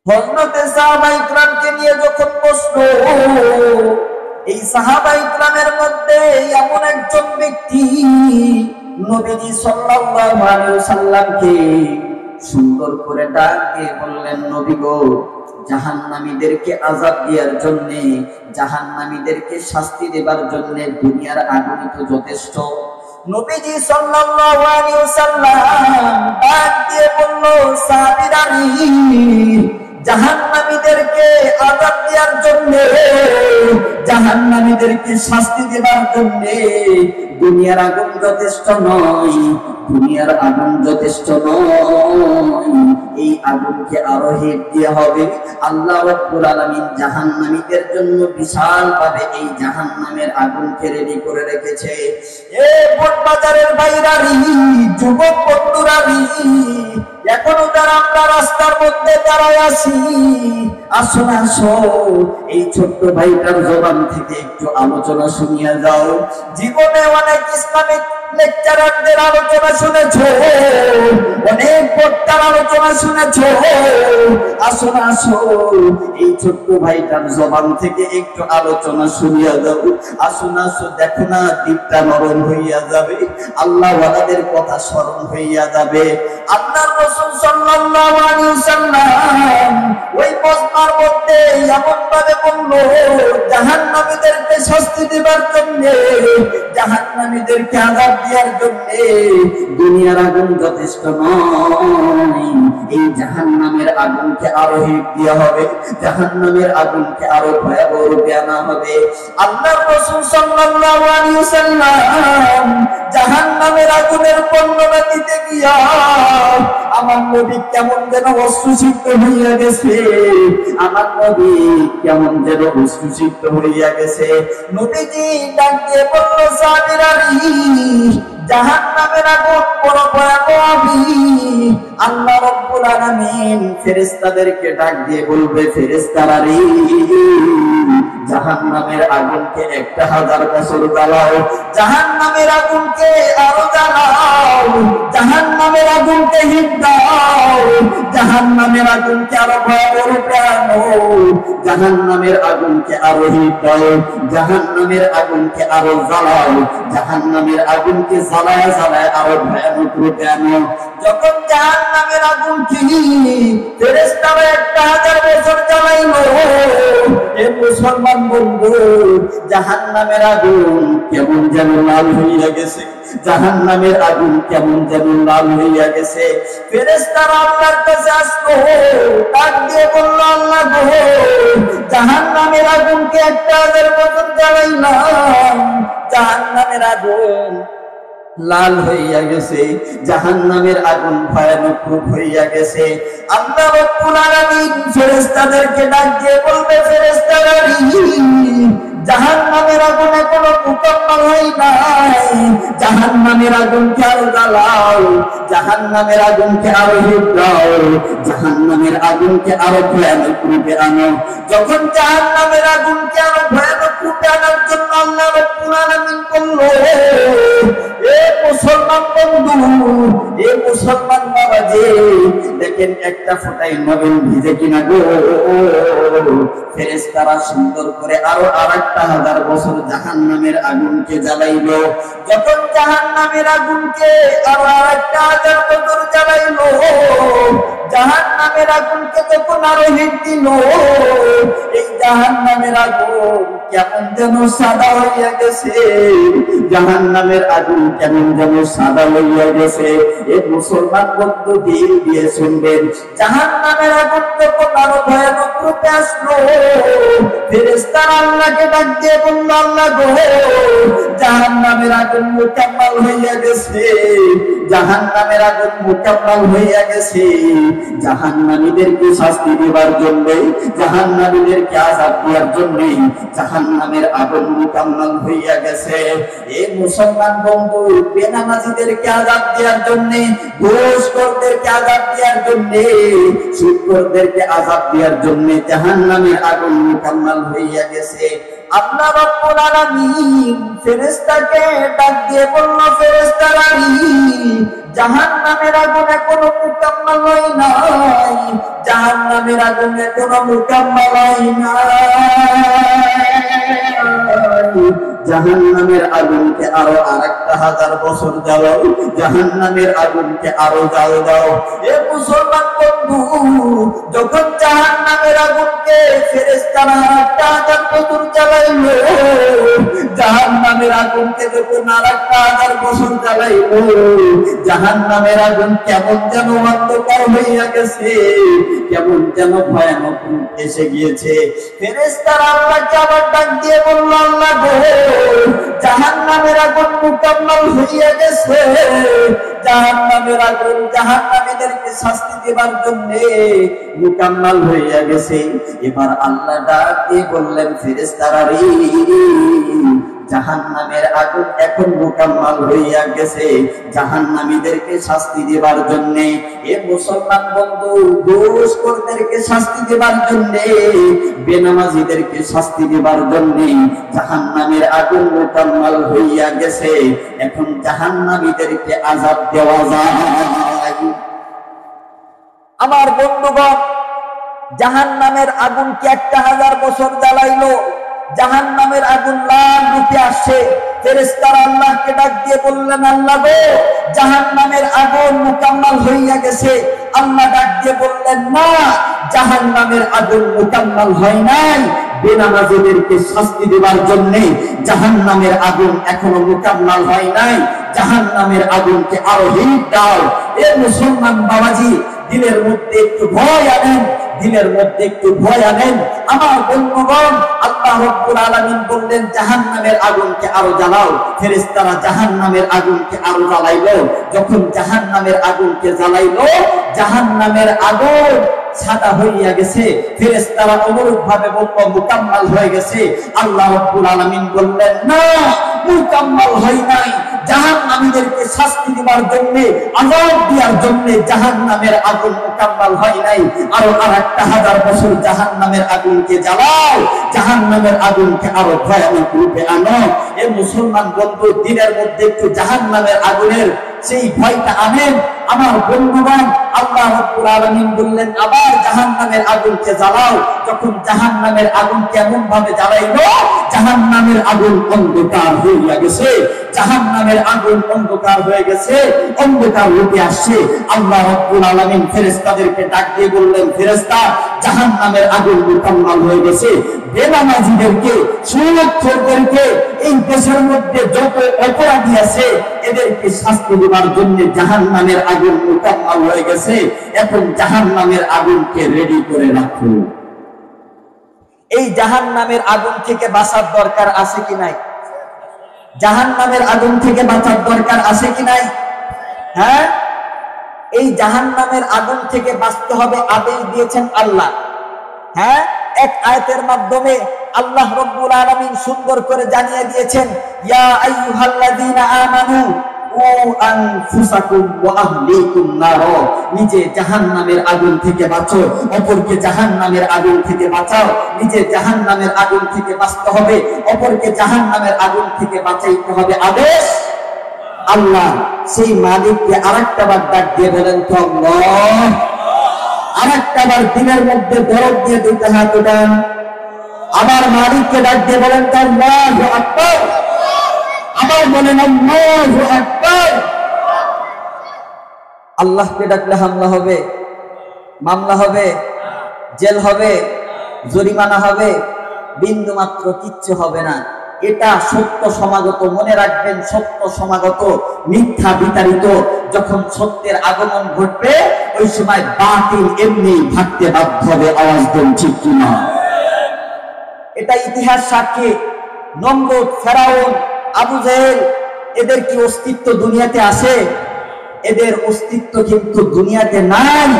হযরতে সাহাবায়ে ইকরামকে নিয়ে যখন প্রশ্ন, এই সাহাবায়ে ইকরামের মধ্যে এমন একজন ব্যক্তি নবীজি সাল্লাল্লাহু আলাইহি ওয়াসাল্লামকে সুন্দর করে ডাক দিয়ে বললেন, নবী গো, জাহান্নামীদেরকে আযাব দেওয়ার জন্য, জাহান্নামীদেরকে শাস্তি দেবার জন্য দুনিয়ার আগুনই তো যথেষ্ট। নবীজি সাল্লাল্লাহু আলাইহি ওয়াসাল্লাম ডাক দিয়ে বলল, সাহাবীরা, জাহান্নামীদেরকে আযাব দেওয়ার জন্য, জাহান্নামীদেরকে শাস্তি দেবার জন্য দুনিয়ার আগুন যথেষ্ট নয়, দুনিয়ার আগুন যথেষ্ট নয়, এই আগুনকে আরো হেট দিয়ে হবে। আল্লাহ রাব্বুল আলামিন জাহান্নামীদের জন্য বিশালভাবে এই জাহান্নামের আগুনকে রেডি করে রেখেছে। এ বটবাজারের ভাইরারি, যুবক বন্ধুরারি, এখনো যারা আমরা রাস্তার মধ্যে দাঁড়ায় আছি, আসো না আসো, এই ছোট্ট ভাইটার জবান থেকে একটু আলোচনা শুনিয়ে যাও। জীবনে অনেক ইসলামিক লেকচারারদের আলোচনা শুনেছো, অনেক বক্তার আলোচনা শুনেছো, আসো না আসো, এই ছোট্ট ভাইটার জবান থেকে একটু আলোচনা শুনিয়ে যাও। আসো না আসো, দেখো না দিকটা নরম হইয়া যাবে, আল্লাহ ওয়ালাদের কথা স্মরণ হইয়া যাবে। আপনার রাসূল সাল্লাল্লাহু আলাইহি ওয়াসাল্লাম ওই মজমার মধ্যে এমন ভাবে বলল, জাহান্নামীদেরকে শাস্তি দেবার জন্য, জাহান্নামীদেরকে আযাব দেওয়ার জন্য দুনিয়ার আগুন যথেষ্ট নয়, এই জাহান্নামের আগুনকে আরো হিট দেওয়া হবে, জাহান্নামের আগুনকে আরো ভয়াবহ রূপে আনা হবে। আল্লাহর রাসূল সাল্লাল্লাহু আলাইহি ওয়াসাল্লাম জাহান্নামের আগুনের বর্ণনা দিতে গিয়া আমার নবী কেমন যেন অশ্রুসিক্ত হইয়া গেছে, আমার নবী কেমন যেন অশ্রুসিক্ত হইয়া গেছে। নবীজি ডাক দিয়ে বলল, সাহাবীরা, জাহান্নামের আগুন বড় ভয়াবহ। আল্লাহ রাব্বুল আলামিন ফেরেশতাদেরকে ডাক দিয়ে বলবে, ফেরেশতারা, জাহান্নামের আগুনকে 1000 বছর জ্বালাও, জাহান্নামের আগুনকে আরো জ্বালাও, জাহান্নামের আগুনকে হিট দাও, জাহান্নামের আগুনকে আরো ভয়াবহ রূপে আনো, জাহান্নামের আগুনকে আরো হিট দাও, জাহান্নামের আগুনকে আরো জ্বালাও, জাহান্নামের আগুনকে জ্বালায় জ্বালায় আরো ভয়ানক রূপে আনো। যখন জাহান্নামের আগুনকে ফেরেশতারা 1000 বছর জ্বালাইলো, এ মুসলমান বন্ধু, জাহান্নামের আগুন কেমন যেন লাল হইয়া গেছে, জাহান্নামের আগুন কেমন যেন লাল হইয়া গেছে। ফেরেশতারা আল্লাহর কাছে আসলো, ডাক দিয়ে বলল, আল্লাহ গো, জাহান্নামের আগুনকে 1000 বছর জ্বালাইলাম, জাহান্নামের আগুন লাল হইয়া গেছে, জাহান্নামের আগুন ভয়ানক রূপ হইয়া গেছে। আল্লাহ রাব্বুল আলামিন ফেরেশতাদেরকে ডাক দিয়ে বলবে, ফেরেশতারা, জাহান্নামের আগুন এখনো মুকাম্মাল হয় নাই, জাহান্নামের আগুনকে আরো জ্বালাও, জাহান্নামের আগুনকে আরো হিট দাও, জাহান্নামের আগুনকে আরো ভয়ানক রূপে আনো। যখন জাহান্নামের আগুনকে আরো ভয়ানক রূপে আনার জন্য আল্লাহ রাব্বুল আলামিন বলল, এ মুসলমান বন্ধু, এ মুসলমান বাবাজি, দেখেন একটা ফোঁটাই নবীন ভিজে কিনা গো। ফেরেশতারা সুন্দর করে আরো 1000 বছর জাহান্নামের আগুনকে জ্বালাইলো। যখন জাহান্নামের আগুনকে আরো 1000 বছর জ্বালাইলো, জাহান্নামের আগুনকে যখন আরো হিট দিল, এই জাহান্নামের আগুন কেমন যেন সাদা হইয়া গেছে, জাহান্নামের আগুন কেমন যেন সাদা হইয়া গেছে। এ মুসলমান বন্ধু দিল দিয়ে শুনবেন, জাহান্নামের আগুন যখন আরো ভয়ানক রূপে আসলো, ফেরেশতারা আল্লাহকে ডাক দিয়ে বলল, আল্লাহ গো, জাহান্নামের আগুন মুকাম্মাল হইয়া গেছে, জাহান্নামের আগুন মুকাম্মাল হইয়া গেছে, জাহান্নামীদেরকে শাস্তি দেবার জন্য, জাহান্নামীদেরকে আযাব দেওয়ার জন্য জাহান্নামের আগুন মুকাম্মাল হইয়া গেছে। এই মুসলমান বন্ধু, বেনামাজিদেরকে আযাব দেওয়ার জন্য, ঘুষখোরদেরকে আযাব দেওয়ার জন্য, সুদখোরদেরকে আযাব দেওয়ার জন্য জাহান্নামের আগুন মুকাম্মাল হইয়া গেছে। আল্লাহ রাব্বুল আলামিন ফেরেশতাকে ডাক দিয়ে বলল, ফেরেশতারা, জাহান্নামের আগুন এখনো মুকাম্মাল হয় নাই, জাহান্নামের আগুন এখনো মুকাম্মাল হয় নাই। জাহান্নামের আগুনকে আরো 1000 বছর জ্বালাও, জাহান্নামের আগুনকে আরো দাও। এ মুসলমান বন্ধু, যখন জাহান্নামের আগুনকে ফেরেশতারা 1000 বছর জ্বালাইলো, জাহান্নামের আগুনকে যখন 1000 বছর জ্বালাইলো, জাহান্নামের আগুন কেমন যেন অন্ধকার হইয়া গেছে, কেমন যেন ভয়ানক রূপ এসে গিয়েছে। ফেরেশতারা আল্লাহকে আবার ডাক দিয়ে বলল, আল্লাহ গো, জাহান্নামের আগুন মুকাম্মাল হইয়া গেছে, জাহান্নামের আগুন জাহান্নামীদেরকে শাস্তি দেবার জন্য মুকাম্মাল হইয়া গেছে। এবার আল্লাহ ডাক দিয়ে বললেন, ফেরেশতারা রে, জাহান্নামের আগুন এখন মুকাম্মাল হইয়া গেছে জাহান্নামীদেরকে শাস্তি দেবার জন্য। এ মুসলমান বন্ধু, দোষখোরদেরকে শাস্তি দেবার জন্য, বেনামাজিদেরকে শাস্তি দেবার জন্য জাহান্নামের আগুন মুকাম্মাল হইয়া গেছে। এখন জাহান্নামীদেরকে আযাব দেওয়া যায়। আমার বন্ধুগণ, জাহান্নামের আগুন কি 1000 বছর জ্বালাইলো, জাহান্নামের আগুন লাল রূপে আসছে। ফেরেশতারা আল্লাহকে ডাক দিয়ে বললেন, আল্লাহ গো, জাহান্নামের আগুন মুকাম্মাল হইয়া গেছে। আল্লাহ ডাক দিয়ে বললেন, না, জাহান্নামের আগুন মুকাম্মাল হয় নাই, বেনামাজিদেরকে শাস্তি দেবার জন্য জাহান্নামের আগুন এখনো মুকাম্মাল হয় নাই, জাহান্নামের আগুনকে আরো হিট দাও। এ মুসলমান বাবাজি, দিলের মধ্যে একটু ভয় আনেন, দিলের মধ্যে একটু ভয় আনেন। আমার বন্ধুগণ, আল্লাহ রাব্বুল আলামিন বললেন, জাহান্নামের আগুনকে আরো জ্বালাও। ফেরেশতারা জাহান্নামের আগুনকে আরো জ্বালাইলো। যখন জাহান্নামের আগুনকে জ্বালাইলো, জাহান্নামের আগুন সাদা হইয়া গেছে। ফেরেশতারা অনুরূপ ভাবে বলল, মুকাম্মাল হয়ে গেছে। আল্লাহ রাব্বুল আলামিন বললেন, না, মুকাম্মাল হয় নাই, জাহান্নামীদেরকে শাস্তি দেওয়ার জন্য, আযাব দেওয়ার জন্য জাহান্নামের আগুন মুকাম্মাল হয় নাই, আরো 1000 বছর জাহান্নামের আগুনকে জ্বালাও, জাহান্নামের আগুনকে আরো ভয়ানক রূপে আনো। এ মুসলমান বন্ধু, দিনের মধ্যে একটু জাহান্নামের আগুনের সেই ভয়টা আনেন। আমার বন্ধুগণ, আল্লাহ রাব্বুল আলামিন বললেন, আবার জাহান্নামের আগুনকে জ্বালাও। যখন জাহান্নামের আগুন কেমন ভাবে জ্বালাইলো, জাহান্নামের আগুন অন্ধকার হইয়া গেছে, জাহান্নামের আগুন অন্ধকার হয়ে গেছে, অন্ধকার রূপে আসছে। আল্লাহ রাব্বুল আলামিন ফেরেশতাদেরকে ডাক দিয়ে বললেন, ফেরেশতা, জাহান্নামের আগুন মুকাম্মাল হয়ে গেছে, বেনামাজিদেরকে, সুদখোরদেরকে, এই দেশের মধ্যে যত অপরাধী আছে এদেরকে শাস্তি দেওয়ার জন্য জাহান্নামের আগুন মুকাম্মাল হয়ে গেছে। এখন জাহান্নামের আগুনকে রেডি করে রাখো। এই জাহান্নামের আগুন থেকে বাঁচার দরকার আছে কি নাই? জাহান্নামের আগুন থেকে বাঁচার দরকার আছে কি নাই? হ্যাঁ, এই জাহান্নামের আগুন থেকে বাঁচতে হবে, আদেশ দিয়েছেন আল্লাহ। হ্যাঁ, এক আয়াতের মাধ্যমে আল্লাহ রাব্বুল আলামিন সুন্দর করে জানিয়ে দিয়েছেন, ইয়া আইয়ুহাল্লাযীনা আমানু কু আনফুসাকুম ওয়া আহলিকুম নার, নিজে জাহান্নামের আগুন থেকে বাঁচো, অপরকে জাহান্নামের আগুন থেকে বাঁচাও। নিজে জাহান্নামের আগুন থেকে বাঁচতে হবে, অপরকে জাহান্নামের আগুন থেকে বাঁচাইতে হবে। আদেশ আল্লাহ। সেই মালিককে আরেকটা বার ডাক দিয়ে বলেন তো আল্লাহ। আরেকটা বার দিনের মধ্যে দরদ দিয়ে দুইটা হাত উঠান, আমার মালিককে ডাক দিয়ে বলেন তো আল্লাহু আকবার। আবার বলেন আল্লাহু আকবার। আল্লাহকে ডাকলে হামলা হবে, মামলা হবে, জেল হবে, জরিমানা হবে, বিন্দু মাত্র কিচ্ছু হবে না। এটা সত্য সমাগত, মনে রাখবেন, সত্য সমাগত, মিথ্যা বিতাড়িত। যখন সত্যের আগমন ঘটবে, ওই সময় বাতিল এমনি ভাগতে বাধ্য হবে। আওয়াজ দেন ঠিক কিনা? এটা ইতিহাস সাক্ষী। নমরুদ, ফেরাউন, আবু জেহেল, এদের কি অস্তিত্ব দুনিয়াতে আছে? এদের অস্তিত্ব কিন্তু দুনিয়াতে নাই।